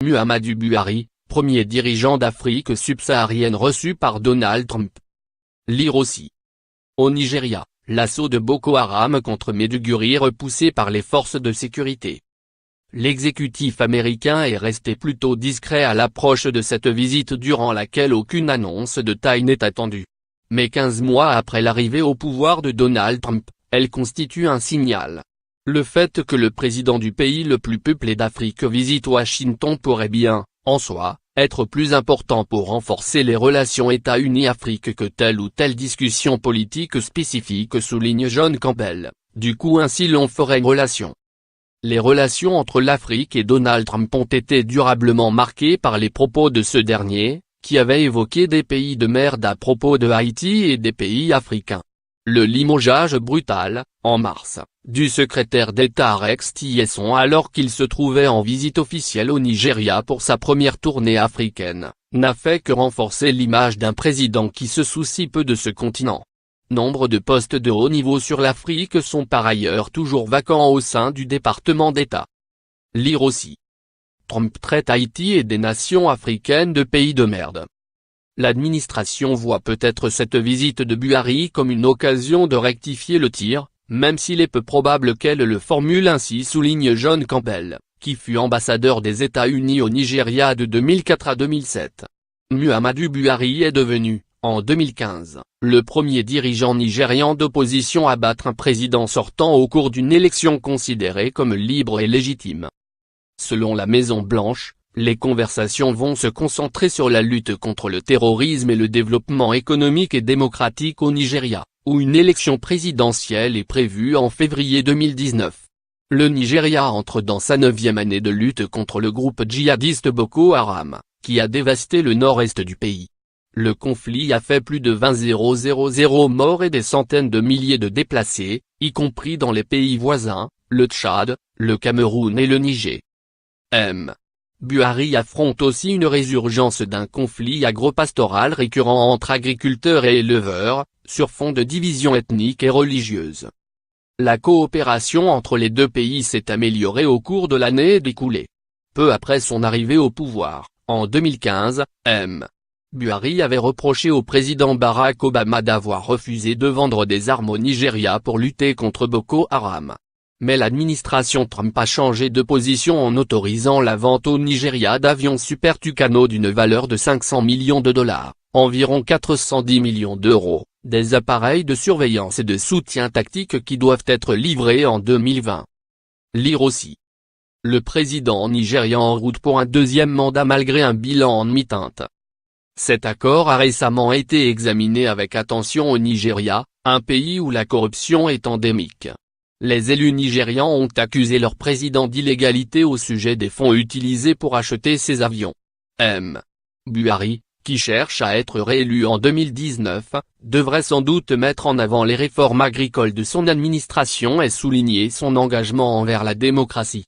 Muhammadu Buhari, premier dirigeant d'Afrique subsaharienne reçu par Donald Trump. Lire aussi. Au Nigeria, l'assaut de Boko Haram contre Maiduguri repoussé par les forces de sécurité. L'exécutif américain est resté plutôt discret à l'approche de cette visite durant laquelle aucune annonce de taille n'est attendue. Mais 15 mois après l'arrivée au pouvoir de Donald Trump, elle constitue un signal. Le fait que le président du pays le plus peuplé d'Afrique visite Washington pourrait bien, en soi, être plus important pour renforcer les relations États-Unis-Afrique que telle ou telle discussion politique spécifique, souligne John Campbell. Du coup ainsi l'on ferait relation. Les relations entre l'Afrique et Donald Trump ont été durablement marquées par les propos de ce dernier, qui avait évoqué des pays de merde à propos de Haïti et des pays africains. Le limogeage brutal, en mars, du secrétaire d'État Rex Tillerson alors qu'il se trouvait en visite officielle au Nigeria pour sa première tournée africaine, n'a fait que renforcer l'image d'un président qui se soucie peu de ce continent. Nombre de postes de haut niveau sur l'Afrique sont par ailleurs toujours vacants au sein du département d'État. Lire aussi. Trump traite Haïti et des nations africaines de pays de merde. L'administration voit peut-être cette visite de Buhari comme une occasion de rectifier le tir, même s'il est peu probable qu'elle le formule ainsi, souligne John Campbell, qui fut ambassadeur des États-Unis au Nigeria de 2004 à 2007. Muhammadu Buhari est devenu, en 2015, le premier dirigeant nigérian d'opposition à battre un président sortant au cours d'une élection considérée comme libre et légitime. Selon la Maison-Blanche, les conversations vont se concentrer sur la lutte contre le terrorisme et le développement économique et démocratique au Nigeria, où une élection présidentielle est prévue en février 2019. Le Nigeria entre dans sa 9e année de lutte contre le groupe djihadiste Boko Haram, qui a dévasté le nord-est du pays. Le conflit a fait plus de 20 000 morts et des centaines de milliers de déplacés, y compris dans les pays voisins, le Tchad, le Cameroun et le Niger. Buhari affronte aussi une résurgence d'un conflit agropastoral récurrent entre agriculteurs et éleveurs, sur fond de division ethnique et religieuse. La coopération entre les deux pays s'est améliorée au cours de l'année écoulée. Peu après son arrivée au pouvoir, en 2015, Buhari avait reproché au président Barack Obama d'avoir refusé de vendre des armes au Nigeria pour lutter contre Boko Haram. Mais l'administration Trump a changé de position en autorisant la vente au Nigeria d'avions Super Tucano d'une valeur de 500 millions de dollars, environ 410 millions d'euros, des appareils de surveillance et de soutien tactique qui doivent être livrés en 2020. Lire aussi. Le président nigérian en route pour un deuxième mandat malgré un bilan en demi-teinte. Cet accord a récemment été examiné avec attention au Nigeria, un pays où la corruption est endémique. Les élus nigérians ont accusé leur président d'illégalité au sujet des fonds utilisés pour acheter ces avions. Buhari, qui cherche à être réélu en 2019, devrait sans doute mettre en avant les réformes agricoles de son administration et souligner son engagement envers la démocratie.